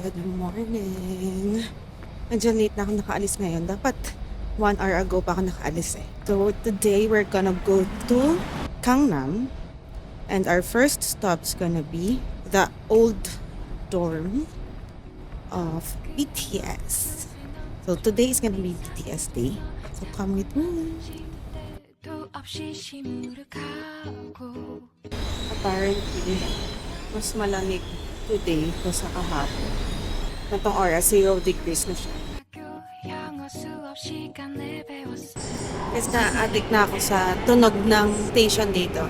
Good morning. Medyo late na ako nakaalis ngayon. Dapat 1 hour ago pa ako nakaalis eh. So today we're gonna go to Gangnam. And our first stop's gonna be the old dorm of BTS. So today is gonna be BTS day. So come with me. Apparently, mas malamig today kaysa kahapon. Natong oras, 0 degrees na siya. Kasi na-addict na ako sa tunog ng station dito.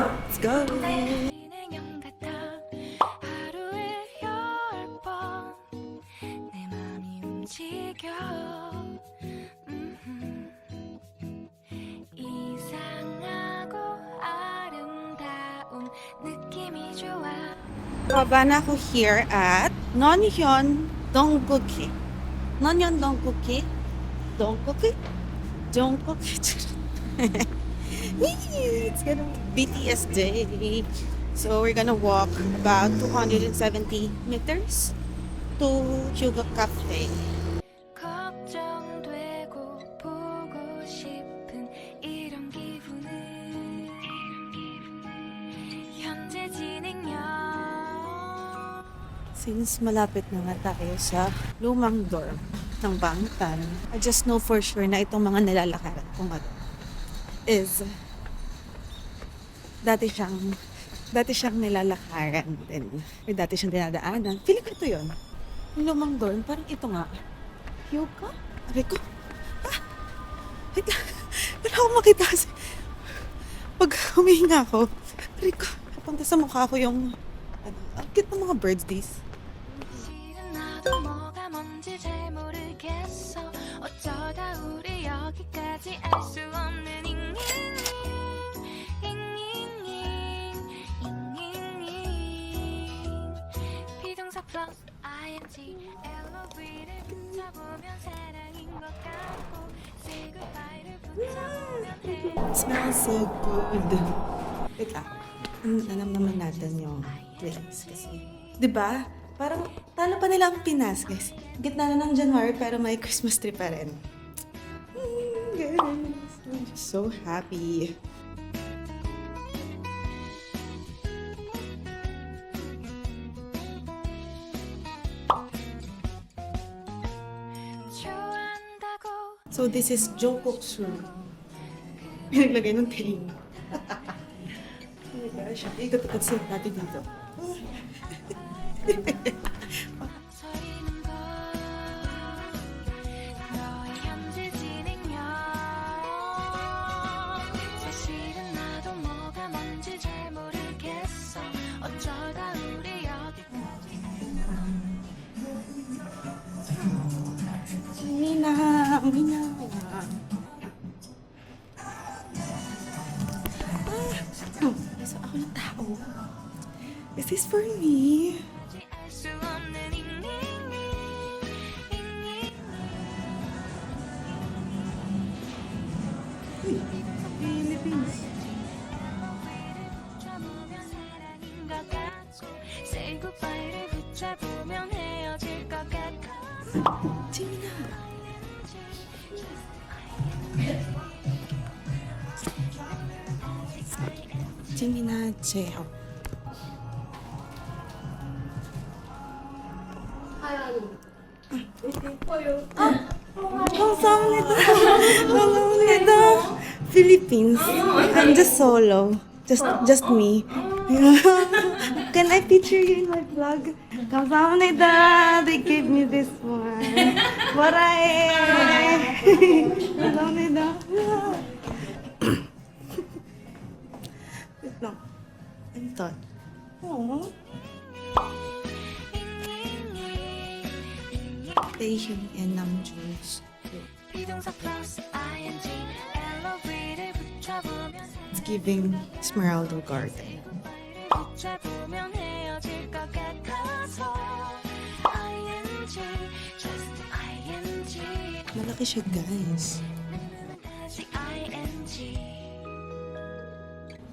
Let's go! Baba na ako here at Nonhyeon Dongguki. Nonhyeon Dongguki? Dongguki? Dongguki? It's gonna be BTS day. So we're gonna walk about 270 meters to Hyuga Cafe. Since malapit na nga tayo sa lumang dorm ng Bangtan, I just know for sure na itong mga nilalakaran kong ano is dati siyang nilalakaran din. May dati siyang dinadaanan. Feeling ko ito yun. Yung lumang dorm, parang ito nga. Hyuga? Sabi ko, wait lang. Wala akong makita kasi pag humihinga ako, sabi ko, punta sa mukha ko yung ang cute ng mga birds days. It smells so good. Wait lang. Alam naman natin yung place kasi. Diba? Parang talo pa nila ang Pinas, guys. Gitna na ng January pero may Christmas tree pa rin. Guys, I'm just so happy. So this is Jungkook's room. Pinaglagay ng tape. Oh my gosh, ikot-ikot sila natin dito. Mina. So ako ng tao. Is this for me? Philippines. Gemina. Gemina J-Hope. 감사합니다. Philippines. I'm just solo. Just me. Can I feature you in my vlog? 감사합니다. They gave me this one. Warae. 감사합니다. Wait lang. I'm done. Aww. Station in Namjoon's. It's giving Esmeralda Garden. Malaki siya, guys.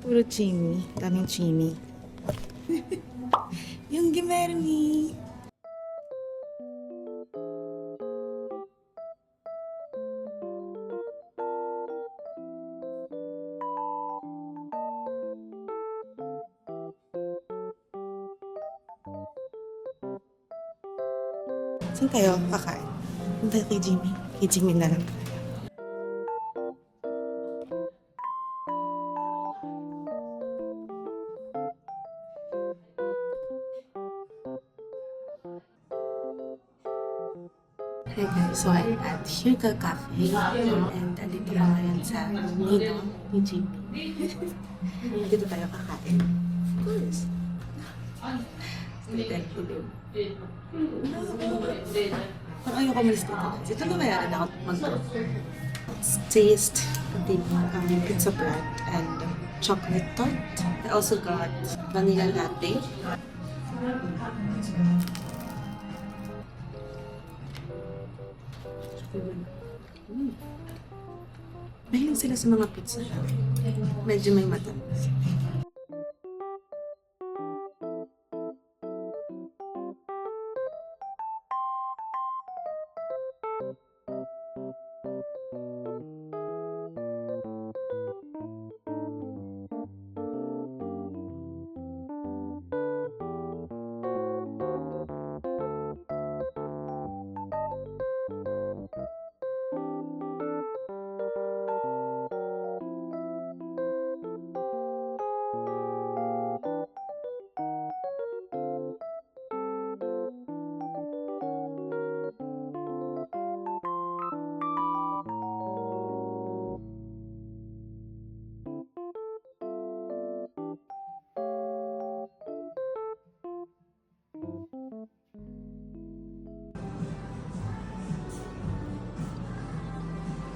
Puro chimi. Daming chimi. Yung Gimerni. Saan tayo kakain? Punta kay Jimmy. Kay Jimmy na lang. Hey guys, so I'm at Hugo Cafe and andito ko ngayon sa Ninong ni Jimmy. Dito tayo kakain. Of course. Thank you. Kung ayaw ko malis dito, ito na bayaran ako taste the pizza bread and chocolate tart. I also got vanilla latte. Mahilig sila sa mga pizza. Medyo may matamis.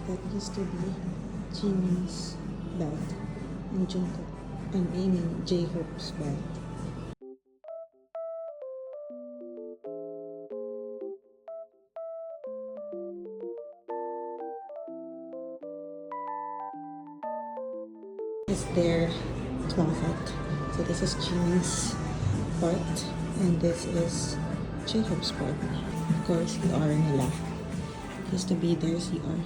That used to be Jimin's bed and Jungkook and Amy J-Hope's bed. Is their closet. So this is Jimin's part and this is J-Hope's part. Of course, CR nila. Used to be their CR.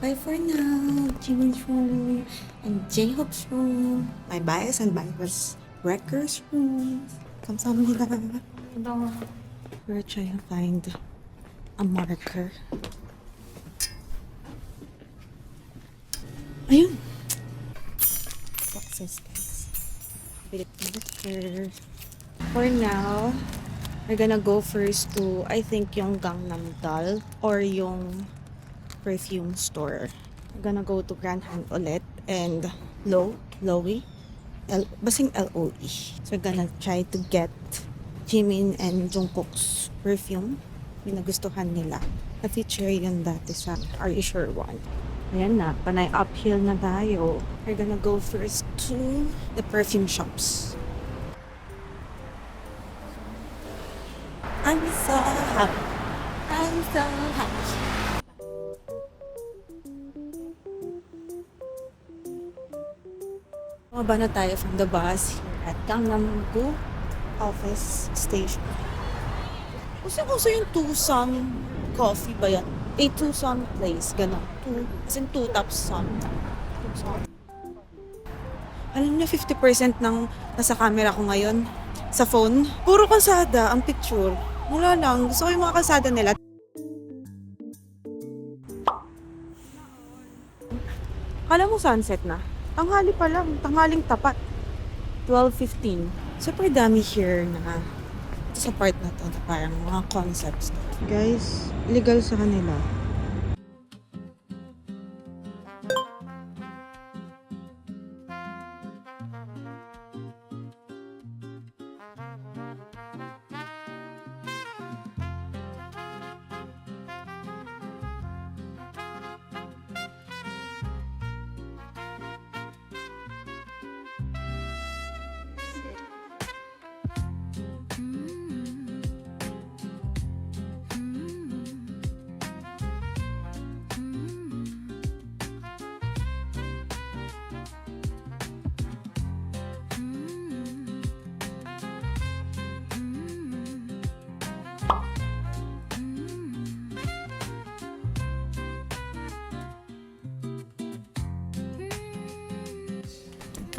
Bye for now. Jimin's room and J-Hope's room. My bias and bias wreckers room. 감사합니다. We're trying to find a marker. Ayun. Success, guys. Bit marker. For now, we're gonna go first to, I think, yung Gangnam Doll or yung perfume store. We're gonna go to Grand Han ulit and Loewe. Basing L-O-E. So we're gonna try to get Jimin and Jungkook's perfume. Yung nagustuhan nila. Na-feature yun dati sa Are You Sure One. Ayan na, panay uphill na tayo. We're gonna go first to the perfume shops. I'm so happy. I'm so happy. Mababa na tayo from the bus here at Gangnam-gu office station. Gusto yung Tusam coffee ba yan? Tusam place, gano'n. As in two tops Sam. Alam niyo, 50% ng nasa camera ko ngayon sa phone. Puro kalsada ang picture. Wala lang. Gusto ko yung mga kalsada nila. Kala mo sunset na? Tanghali pa lang. Tanghaling tapat. 12:15. Super dami here na sa part na to. Parang mga concepts. Guys, illegal sa kanila.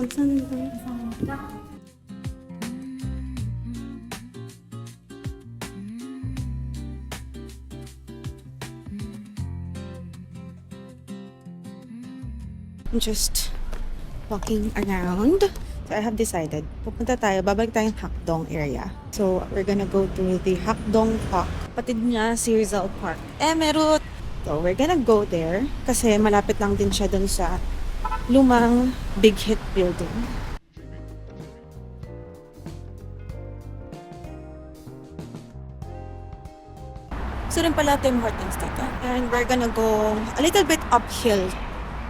감사합니다. I'm just walking around. So I have decided, pupunta tayo, babalik tayong Hakdong area. So we're gonna go to the Hakdong Park. Kapatid niya si Rizal Park. Meron! So we're gonna go there kasi malapit lang din siya dun sa lumang Big Hit building. So rin pala Tim Hortons dito. And we're gonna go a little bit uphill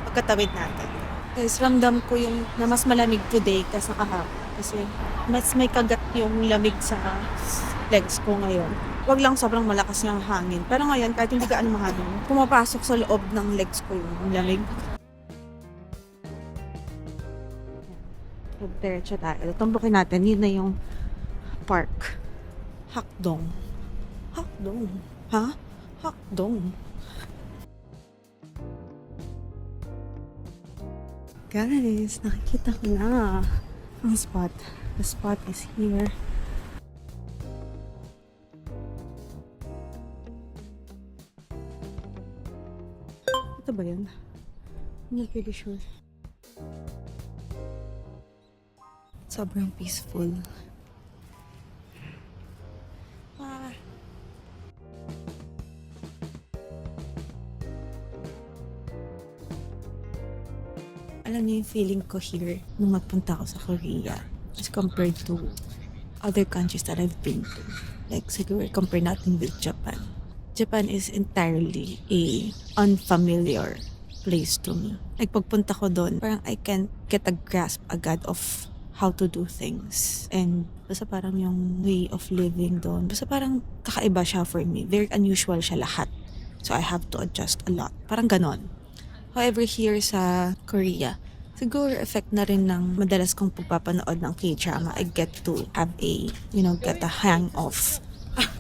pagkatawid natin. Guys, ramdam ko yung na mas malamig today kasi kahapon. Kasi mas may kagat yung lamig sa legs ko ngayon. Wag lang sobrang malakas yung hangin. Pero ngayon, kahit hindi gaano mahangin, pumapasok sa loob ng legs ko yung lamig. Diretso tayo. Tumbukin natin. Yun na yung park. Hakdong. Hakdong. Ha? Hakdong. Guys, nakikita ko na ang spot. The spot is here. Ito ba yun? I'm not really sure. Sobrang peaceful. Alam niyo yung feeling ko here nung magpunta ako sa Korea as compared to other countries that I've been to. Like siguro compare natin with Japan. Japan is entirely a unfamiliar place to me. Like pagpunta ko doon, parang I can't get a grasp agad of how to do things. And basta parang yung way of living doon, basta parang kakaiba siya for me. Very unusual siya lahat. So I have to adjust a lot. Parang ganon. However, here sa Korea, siguro effect na rin ng madalas kong pagpapanood ng K-drama. I get to have a, get a hang of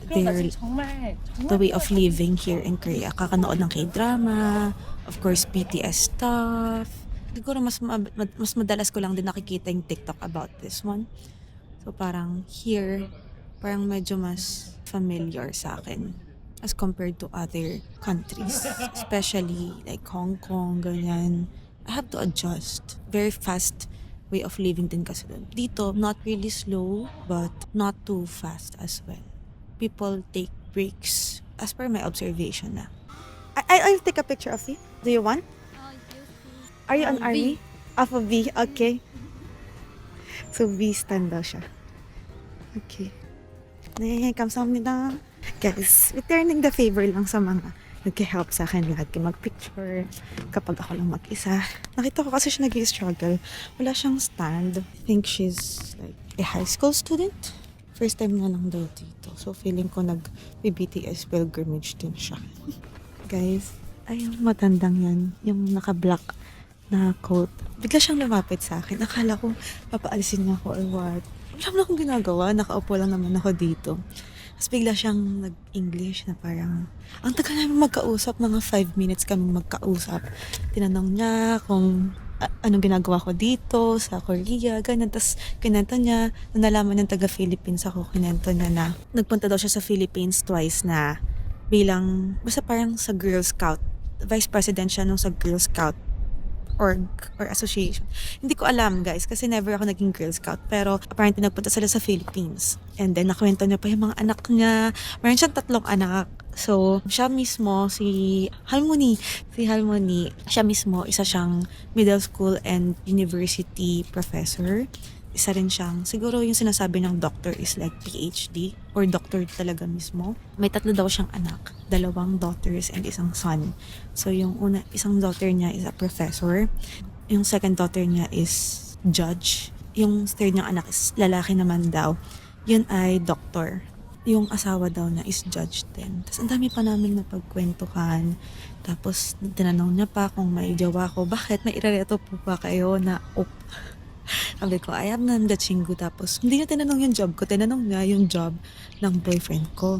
the way of living here in Korea. Kakanood ng K-drama, of course, BTS stuff. Siguro mas madalas ko lang din nakikita yung TikTok about this one. So parang here, parang medyo mas familiar sa akin as compared to other countries, especially like Hong Kong, ganyan. I have to adjust. Very fast way of living din kasi doon. Dito, not really slow, but not too fast as well. People take breaks, as per my observation na. I'll take a picture of you. Do you want? Are you an army? Of a V, okay. So V stand daw siya. Okay. 네, 감사합니다. Guys, returning the favor lang sa mga nag-help sa akin lagi mag-picture kapag ako lang mag-isa. Nakita ko kasi siya nag-struggle. Wala siyang stand. I think she's like a high school student. First time na lang daw dito. So feeling ko nag-BTS pilgrimage din siya. Guys, ay yung matandang yan. Yung naka-black na coat. Bigla siyang lumapit sa akin. Akala ko papaalisin niya ako or what. Wala na akong ginagawa. Nakaupo lang naman ako dito. Tapos bigla siyang nag-English na parang, ang tagal namin magkausap, mga 5 minutes kami magkausap. Tinanong niya kung anong ginagawa ko dito sa Korea, ganyan. Tapos kinento niya, nalaman ng taga-Philippines ako, kinento niya na nagpunta daw siya sa Philippines twice na bilang, basta parang sa Girl Scout. Vice President siya nung sa Girl Scout org or association. Hindi ko alam guys kasi never ako naging Girl Scout pero apparently nagpunta sila sa Philippines and then nakwento niya pa yung mga anak niya. Meron siyang 3 anak. So siya mismo si Halmoni, siya mismo isa siyang middle school and university professor. Isa rin siyang, siguro yung sinasabi ng doctor is like PhD or doctor talaga mismo. May 3 daw siyang anak, 2 daughters and 1 son. So yung isang daughter niya is a professor. Yung second daughter niya is judge. Yung third niyang anak is lalaki naman daw. Yun ay doctor. Yung asawa daw na is judge din. Tapos ang dami pa namin napagkwentuhan. Tapos tinanong niya pa kung may jowa ko, bakit may irereto po ba kayo na sabi ko, I am namdatsinggu. Tapos, hindi niya tinanong yung job ko. Tinanong niya yung job ng boyfriend ko.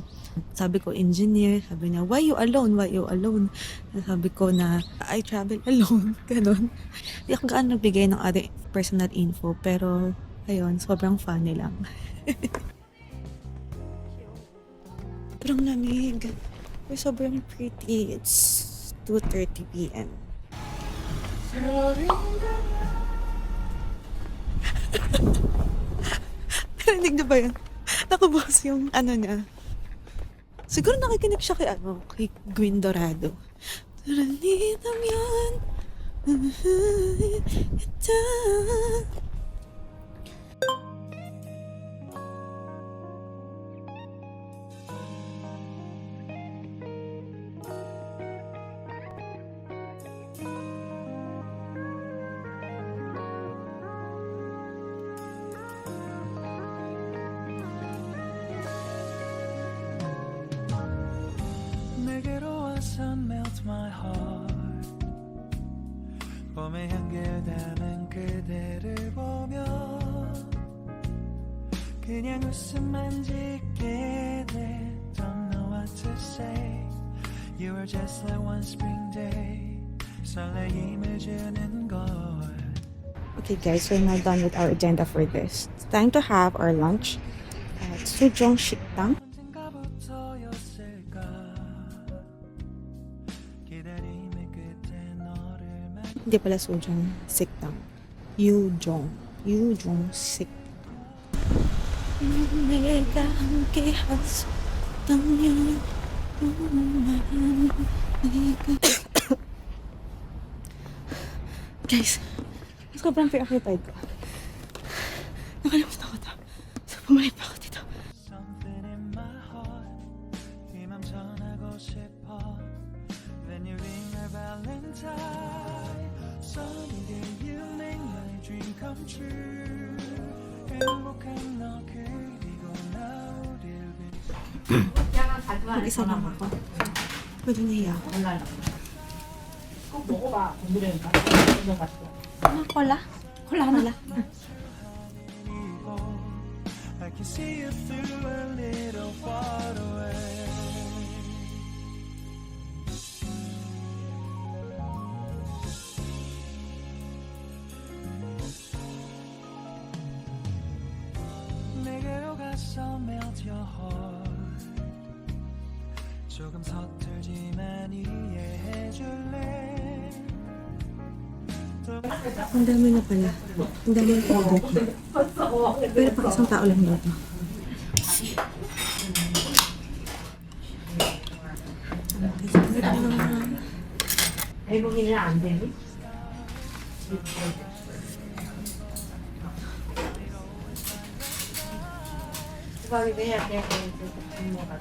Sabi ko, engineer. Sabi niya, why you alone? Why you alone? Sabi ko na, I travel alone. Ganon. Hindi ako gaano nagbigay ng other personal info. Pero, ayun, sobrang funny lang. Sobrang lamig. Pero sobrang pretty. It's 2:30 p.m. Narinig niyo ba yun? Nakabos yung ano niya. Siguro nakikinig siya kay Gwen Dorado. Turanitam yan. Ito. 내게로 와서 melt my heart 봄의 향기를 담은 그대를 보며 그냥 웃음만 짓게 돼 Don't know what to say You were just like one spring day 설레임을 주는 걸 Okay guys, we're now done with our agenda for this. It's time to have our lunch at Sujong Shikdang. 언젠가부터였을까 기다림의 끝에 너를 Hindi pala Sujong Sikdang. Yujong. Yujong Sikdang. 내가 함께 했었다면 Guys, sobrang preoccupied ko. Nakalimutan ko to. So, bumalik pa ako dito. Something in my heart 이 맘 전하고 싶어 Then you ring my valentine Sunny day you make my dream come true 행복한 너 그리고 나 우릴 Mag-isa lang ako. Pwede nahiya ako. 꼭 먹어봐. 건드려니까. 이거 같아. Cola? Cola 하나. 그리고 I can see you through a little far away 내게로 가서 melt your heart 조금 서툴지만 이해해줄래 Ang dami na pala. Ang dami na pala dito. Pero pang isang tao lang dito. 대부분은 안 되니? 수박이 해야 돼. 부모 같아.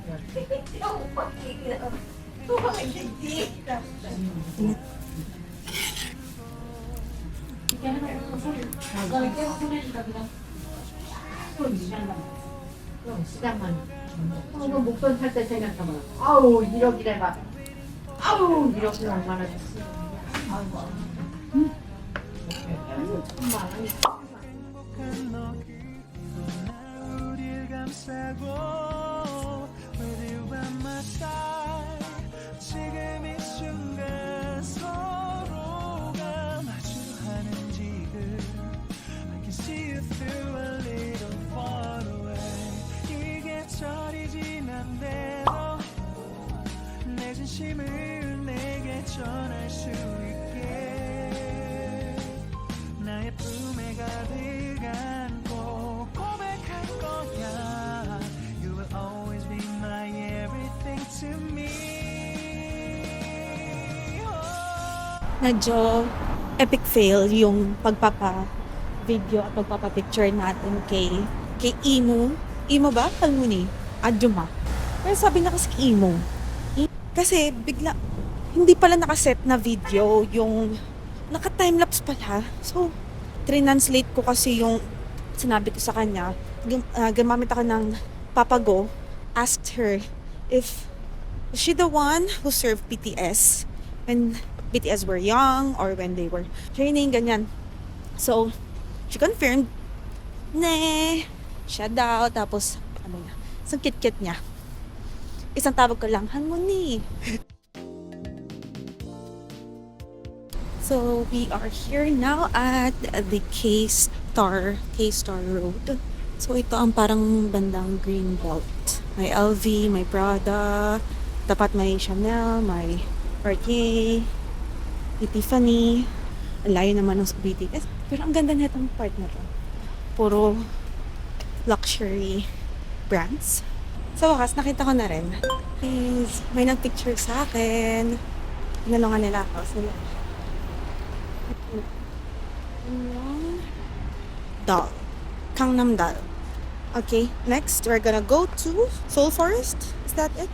이게 하나 소리. 나가 깨고 보내니까 그냥 또 그럼 시간만. 이거 목돈 탈 때 생각하면 아우 1억이래 막. 아우 1억이 얼마나 줬어. 아우. 천만 원. 행복한 너 그리고 나 우릴 감싸고 With you by my side 지금 이 순간 서로가 마주하는 지금 I can see you through a little far away 이게 철이 지난대도 내 진심을 내게 전할 수 있게 나의 품에 가득 안고 고백할 거야 You will always be my everything to me Medyo epic fail yung pagpapa-video at pagpapa-picture natin kay Imo. Imo ba? Kalmuni? Adjuma. Pero sabi na kasi Imo. Kasi bigla, hindi pala nakaset na video yung naka-timelapse pala. So, translate ko kasi yung sinabi ko sa kanya. Gumamit ako ng Papago. Asked her if she the one who served BTS when BTS were young or when they were training, ganyan. So, she confirmed, ne, siya daw. Tapos, ano niya, isang kit-kit niya. Isang tawag ko lang, Harmony. So, we are here now at the K-Star Road. So, ito ang parang bandang green belt. May LV, may Prada, tapat may Chanel, may Cartier, may Tiffany. Ang layo naman ng BTS. Pero ang ganda nitong part na to. Puro luxury brands. Sa wakas, nakita ko na rin. Please, may nag-picture sa akin. Tinalungan nila ako. Sila. Dal. Gangnam Dal. Okay, next we're gonna go to Seoul Forest. Is that it?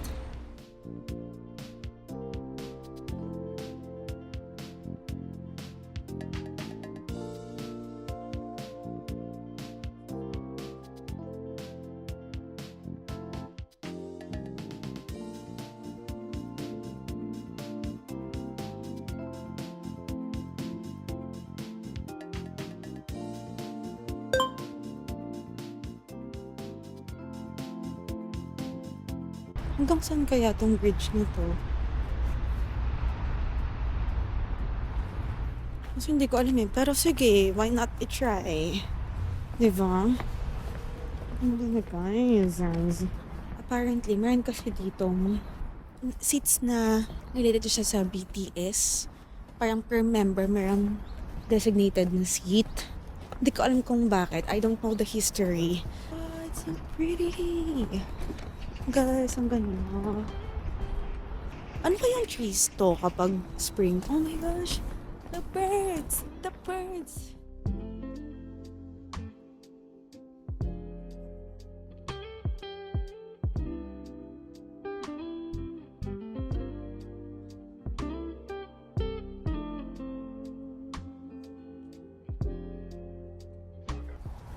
Hanggang saan kaya tong bridge na to? Kasi hindi ko alam eh. Pero sige, why not i-try? Diba? Ang ganda guys. Apparently, meron kasi dito seats na related siya sa BTS. Parang per member, meron designated na seat. Hindi ko alam kung bakit. I don't know the history. Oh, it's so pretty. Guys, ang ganda. Ano kayang trees to kapag spring? Oh my gosh! The birds! The birds!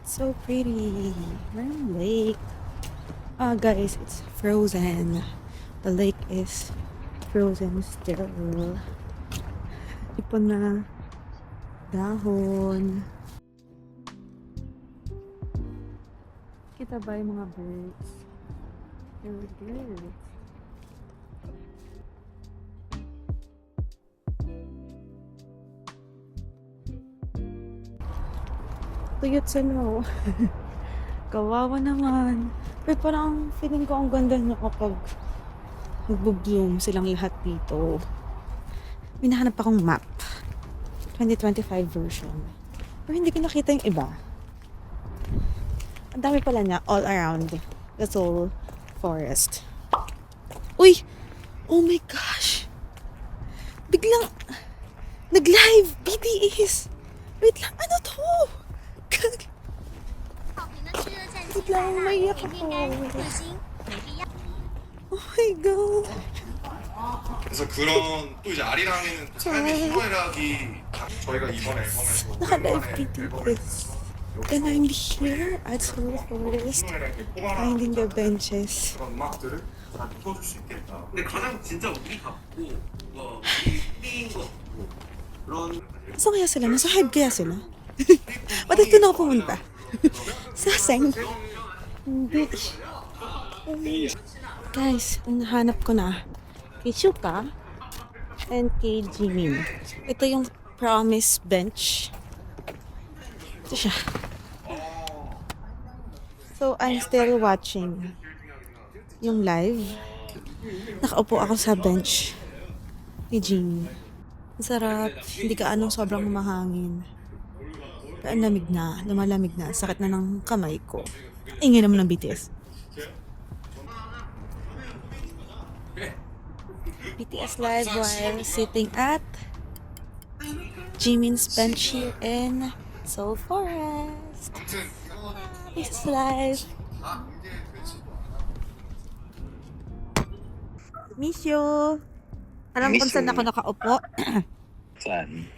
So pretty. Mermaid Lake. Guys, it's frozen. The lake is frozen still. Ipon na dahon. Kita ba yung mga birds? There were birds. Tuyot sila. Kawawa naman. Pero parang feeling ko ang ganda na kapag nagbo-bloom silang lahat dito. May nahanap akong map. 2025 version. Pero hindi ko nakita yung iba. Ang dami pala niya all around the Seoul Forest. Uy! Oh my gosh! Biglang nag-live BTS! Wait lang, ano to? Biglang umayak ako. Oh my god. 그래서 그런 또 이제 아리랑에는 또 삶의 희노애락이 저희가 이번 앨범에서 Naka-live BTS. And I'm here at Seoul Forest finding the benches. 그런 음악들을 다 풀어줄 수 있겠다. 근데 가장 진짜 우리 같고 뭐 우리인 것 같고 그런 Saan kaya sila? Nasa hive kaya sila? Ba't ito na ako pumunta? Sa Seng? Hindi. Guys, ang nahanap ko na kay Shuka and kay Jimin. Ito yung Promise Bench. Ito siya. So, I'm still watching yung live. Nakaupo ako sa bench ni Jimin. Ang sarap. Hindi ka anong sobrang mahangin. Pero ang lamig na. Lumalamig na. Sakit na ng kamay ko. Ingay naman ng BTS. BTS live while sitting at Jimin's bench here in Seoul Forest. BTS live. Miss you. Alam kung saan ako nakaupo? Saan?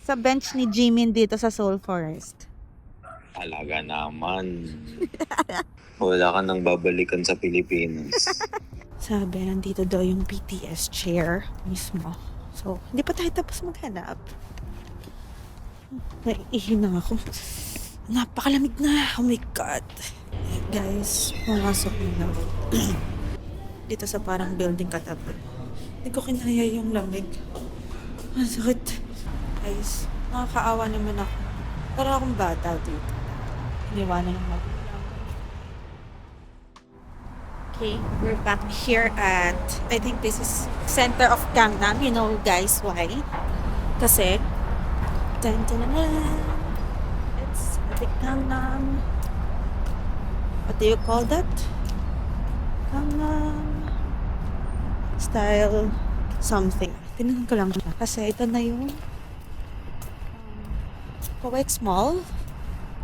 Sa bench ni Jimin dito sa Seoul Forest. Talaga naman. Wala ka nang babalikan sa Pilipinas. Sabi, nandito daw yung BTS chair mismo. So, hindi pa tayo tapos maghanap. Naiihi na ako. Napakalamig na. Oh my God. Guys, pumasok na. dito sa parang building katabi. Hindi ko kinaya yung lamig. Ang sakit. Guys, nakakaawa naman ako. Para akong bata dito. Iniwanan ng magulang. Okay, we're back here at, I think this is center of Gangnam. You know guys why? Kasi, dun, dun, dun, dun. It's a big Gangnam. What do you call that? Gangnam style something. Tinanong ko lang siya. Kasi ito na yung COEX Mall.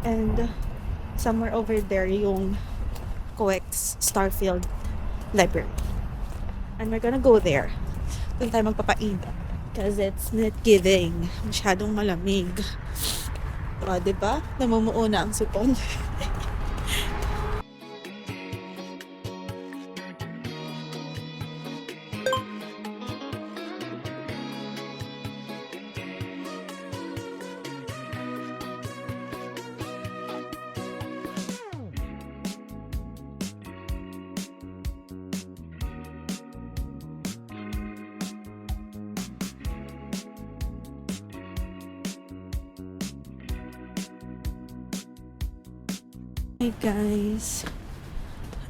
And somewhere over there yung COEX Starfield Library. And we're gonna go there. Doon tayo magpapainit. Because it's not giving. Masyadong malamig. O, diba? Namumuo na ang sipon. Hey guys,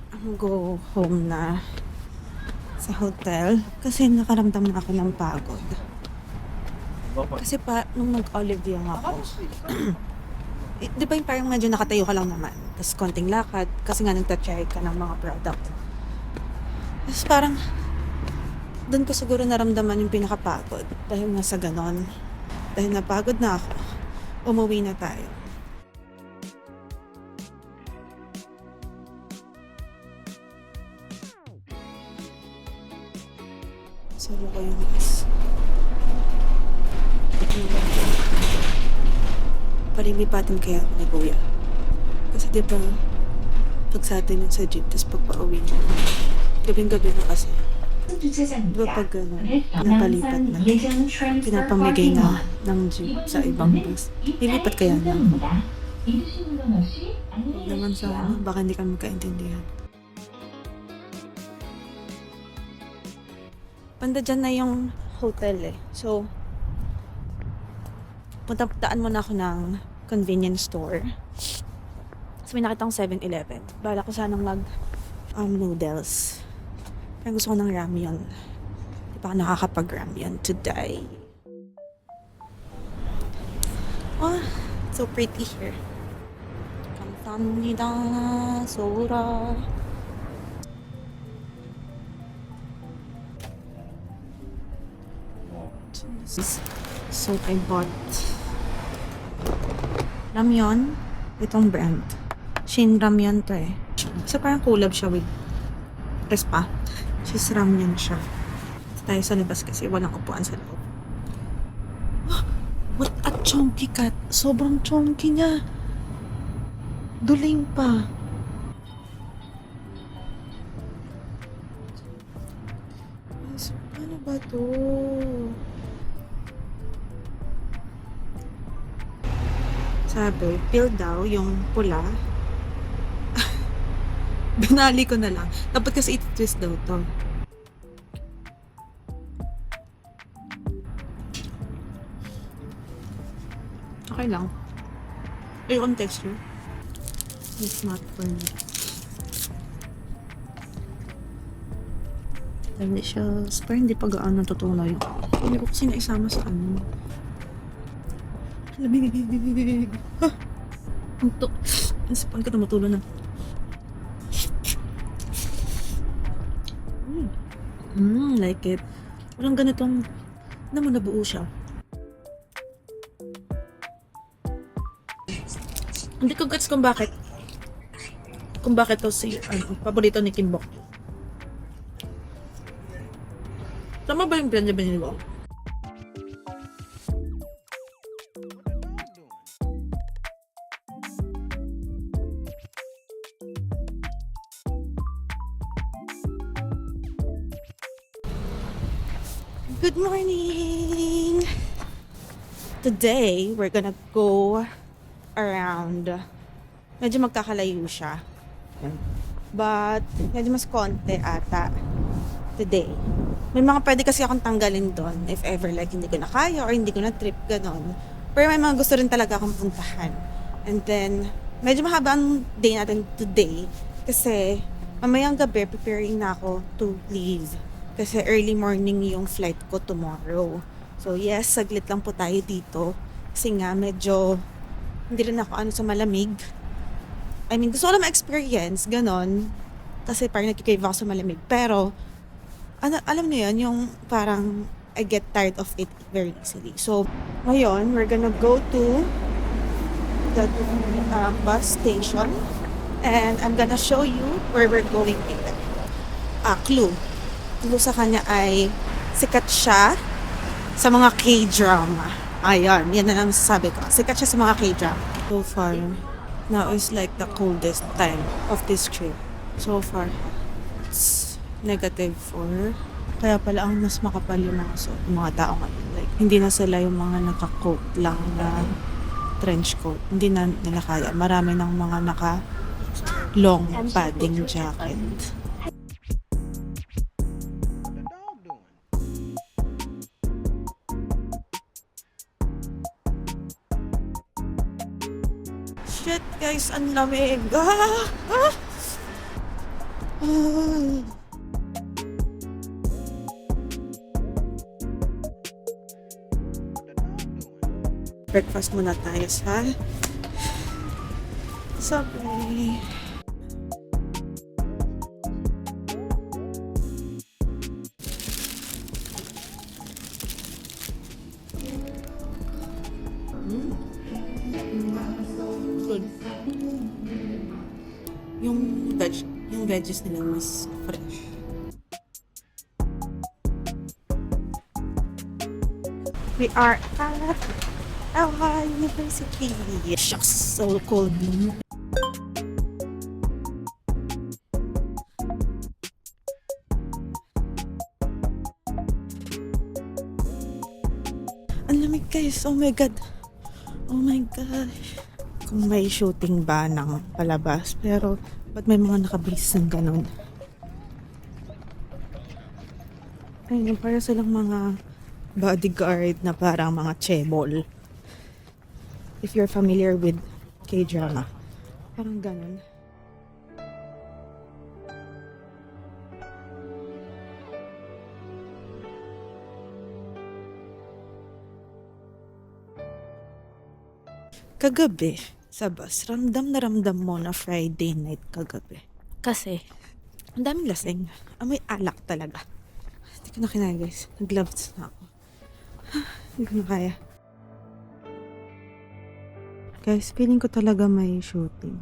I'm go home na sa hotel kasi nakaramdam na ako ng pagod. Kasi nung nag-olive yung ako, di ba yung parang medyo nakatayo ka lang naman, tapos konting lakad kasi nga nagta-try ka ng mga product. Tapos parang doon ko siguro naramdaman yung pinakapagod dahil nasa ganon. Dahil napagod na ako, umuwi na tayo. Solo ko yung guys. Palilipatin kaya ako ni Kuya. Kasi diba, pag sa atin yung sa jeep, tapos pagpa-uwi mo, gabing-gabi na kasi. Diba pag napalipat na, pinapamigay na ng jeep sa ibang bus. Lilipat kaya na ako. Huwag naman sa baka hindi kami magkaintindihan. Banda dyan na yung hotel eh. So, punta-puntaan muna ako ng convenience store. Kasi may nakita akong 7-Eleven. Bala ko sanang noodles. Pero gusto ko ng ramyun. Di pa ako nakakapag-ramyun today. Oh, so pretty here. 감사합니다. 소라. So I bought ramyun. Itong brand. Shin ramyun to eh. So parang collab siya with Respa. Cheese ramyun siya. Tayo sa labas kasi walang upuan sa loob. Oh, what a chunky cat. Sobrang chunky niya. Duling pa. Ano ba to? Sabi, peel daw yung pula. Binali ko na lang. Dapat kasi i-twist daw to. Okay lang. Ayokong texture. It's not for me. Delicious. Pero hindi pa gaano natutunaw yung hindi ko kasi naisama sa ano. Lamig. Ha! Antok. Ang sipan ko tumutulo na. Like it. Walang ganitong mo nabuo siya. Hindi ko gets kung bakit to si paborito ni Kimbok. Tama ba yung brand niya binili ko? Good morning! Today, we're gonna go around. Medyo magkakalayo siya. But, medyo mas konti ata. today. May mga pwede kasi akong tanggalin doon if ever like hindi ko na kaya or hindi ko na trip, ganon. Pero may mga gusto rin talaga akong puntahan. And then, medyo mahaba ang day natin today kasi mamayang gabi preparing na ako to leave. Kasi early morning yung flight ko tomorrow. So yes, saglit lang po tayo dito. Kasi nga medyo hindi rin ako sa malamig. I mean, gusto ko lang ma-experience, ganon. Kasi parang nagkikrave ako sa malamig. Pero, alam niyo yun, yung parang I get tired of it very easily. So, ngayon, we're gonna go to the bus station. And I'm gonna show you where we're going later. Clue. Clue sa kanya ay sikat siya sa mga K-drama. Ayun, yan na lang sabi ko. Sikat siya sa mga K-drama. So far, now is like the coldest time of this trip. So far, it's -4. Kaya pala ang mas makapal yung mga tao ngayon. Like, hindi na sila yung mga naka-coat lang na trench coat. Hindi na nila kaya. Marami ng mga naka-long padding jacket. Shit, guys, ang lamig. Ah! Breakfast muna tayo sa Subway. Good. Yung veggies nila mas fresh. We are at Iowa University. Shucks, so cold. Ang lamig, guys. Oh my God. Oh my gosh. Kung may shooting ba ng palabas, pero ba't may mga nakabase ng ganun? Ayun, para silang mga bodyguard na parang mga chebol. If you're familiar with K-drama. Parang ganun. Kagabi, sa bus, ramdam na ramdam mo na Friday night kagabi. Kasi, ang daming lasing. Amoy alak talaga. Hindi ko na kinaya, guys. Nag-gloves na ako. Hindi ko na kaya. Guys, feeling ko talaga may shooting.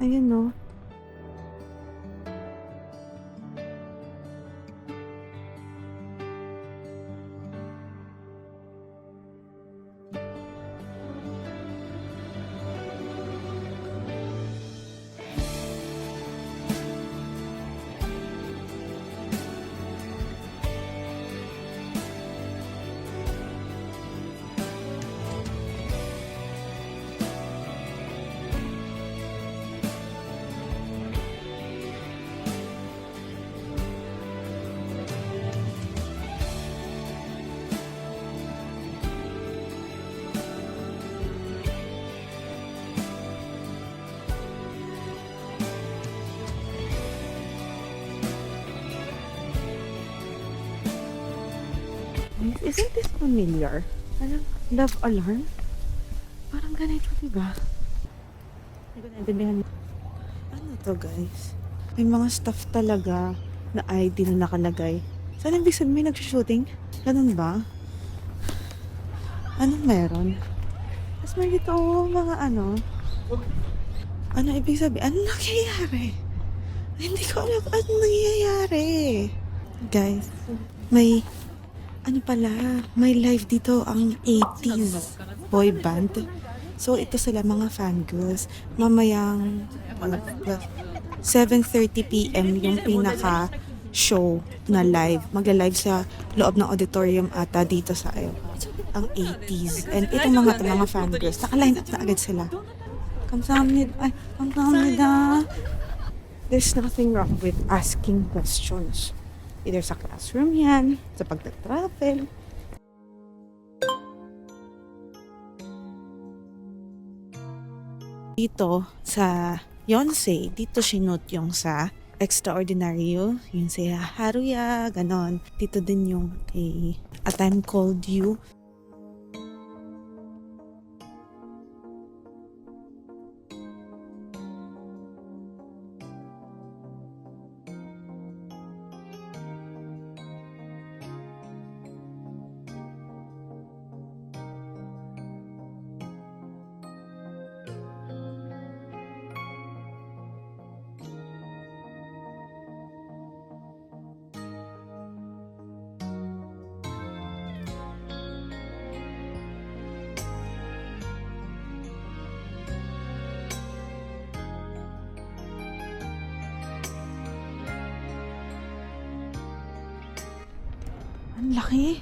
Ayun, no. Isn't this familiar? Parang love alarm? Parang ganito, diba? Hindi ko naintindihan. Ano to, guys? May mga stuff talaga na ID na nakalagay. Saan ibig sabihin may nag-shooting? Ganun ba? Anong meron? Tapos may dito mga ano. Ano ibig sabihin? Ano nangyayari? Hindi ko alam ano nangyayari. Guys, may may live dito ang 80s boy band. So, ito sila mga fangirls. Mamayang 7:30 p.m. yung pinaka-show na live. Magla-live sa loob ng auditorium ata dito sa ang 80s. And itong mga fangirls, naka-line up na agad sila. Kamsahamnida. There's nothing wrong with asking questions. Either sa classroom yan, sa pagta-travel. Dito sa Yonsei, dito sinot yung sa Extraordinaryo, yung sa Haruya, ganon. Dito din yung kay A Time Called You.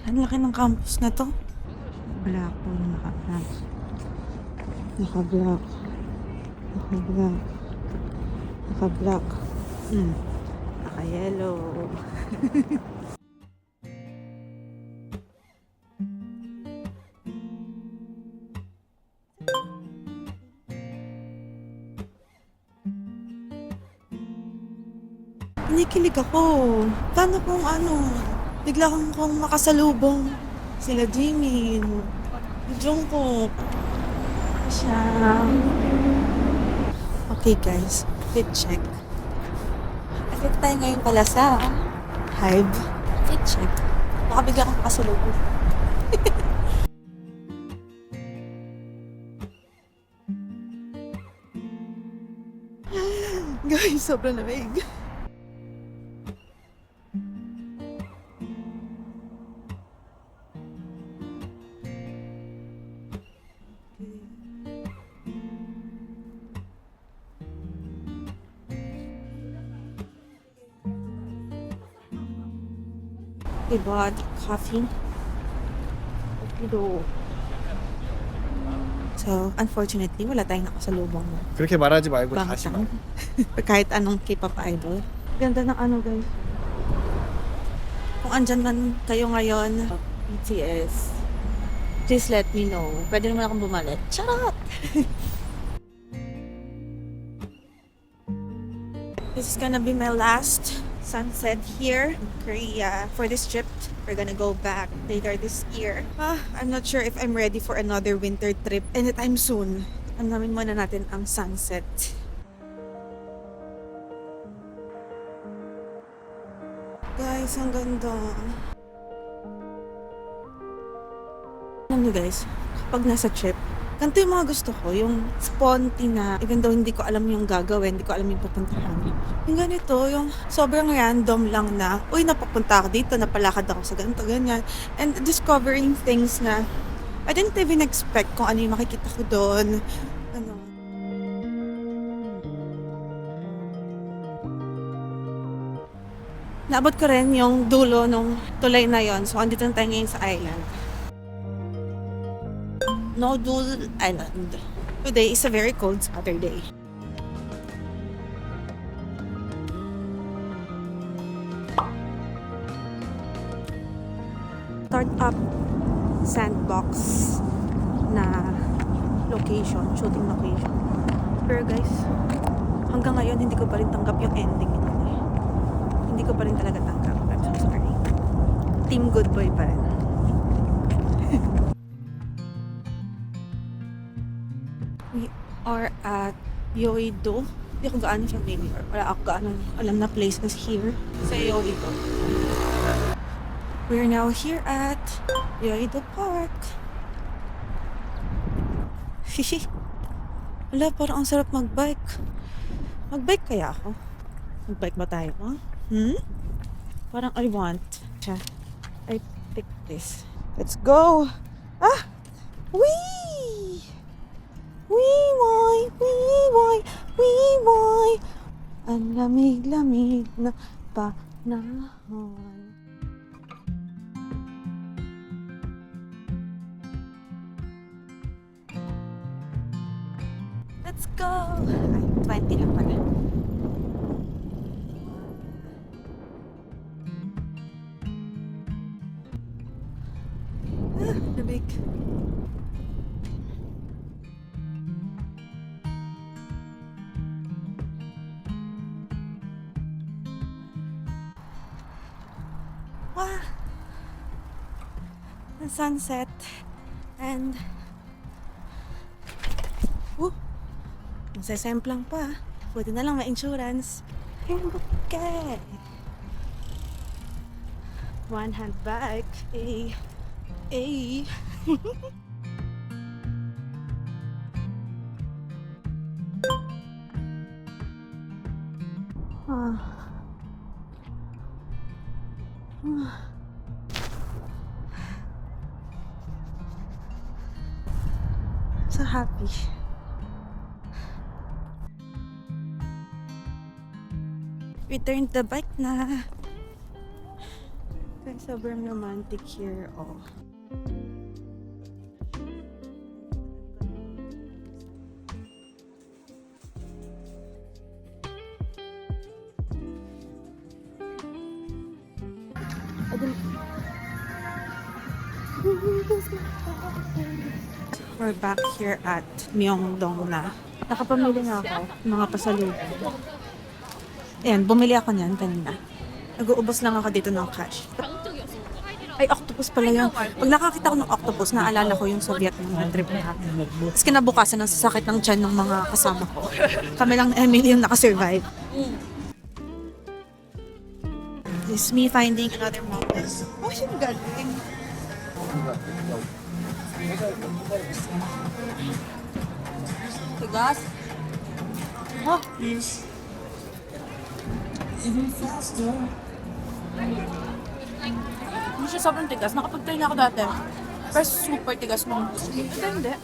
Ang laki ng campus na to. Wala ako naka-black. Naka-black. Naka-black. Naka-black. Naka-yellow. Kinikilig ako. Paano kung bigla kong makasalubong sila Jimin, Jungkook, siya. Okay guys, fit check. Fit tayo ngayon pala sa Hive. Fit check. Baka bigla kong makasalubong. Guys, sobrang lamig. We bought coffee. So, unfortunately, wala tayong nakasalubong mo. 그렇게 말하지 말고 다시 말. Kahit anong K-pop idol. Ganda ng guys. Kung andyan man kayo ngayon, BTS, please let me know. Pwede naman akong bumalik. Charot! This is gonna be my last sunset here in Korea. For this trip, we're gonna go back later this year. I'm not sure if I'm ready for another winter trip anytime soon. Alamin muna natin ang sunset. Guys, ang ganda. Alam niyo guys, kapag nasa trip, ganito yung mga gusto ko, yung sponty na, even though hindi ko alam yung gagawin, hindi ko alam yung pupuntahan. Yung ganito, yung sobrang random lang na, uy, napapunta ako dito, napalakad ako sa ganito, ganyan. And discovering things na I didn't even expect kung ano yung makikita ko doon. Naabot ko rin yung dulo nung tulay na yon. So, andito na tayo ngayon sa island. Nodul Island. Today is a very cold Saturday. Start-up sandbox na location, shooting location. Pero guys, hanggang ngayon hindi ko pa rin tanggap yung ending nito. Hindi ko pa rin talaga tanggap. I'm so sorry. Team Good Boy pa rin. We are at Yoido. Hindi ko gaano siya familiar. Wala ako gaano alam na places here sa Yoido. We're now here at Yoido Park. Wala, parang ang sarap mag-bike. Mag-bike kaya ako? Mag-bike ba tayo? Parang I want. I pick this. Let's go! Ah! Wee! Wee-why! Wee-why! Wee-why! Ang lamig-lamig na panahon. Let's go! Ay, 20 lang pala. Wow! The sunset. And... Masasemplang pa. Pwede na lang may insurance. Okay. One hand back. Ay. Ay. So happy. We turned the bike na. Kaya sobrang romantic here. Oh. We're back here at Myeongdong na. Nakapamili na ako ng mga pasalubong. Ayan, bumili ako niyan kanina. Nag-uubos lang ako dito ng cash. Ay, octopus pala yun. Pag nakakita ko ng octopus, naalala ko yung Soviet na trip natin. Tapos kinabukasan ng sasakit ng tiyan ng mga kasama ko. Kami lang na Emily yung nakasurvive. This is me finding another mountain. Oh, yung galing. Tigas? Oh. Hindi siya sobrang tigas. Nakapag-try na ako dati. Pero super tigas nung gusto. Ito hindi.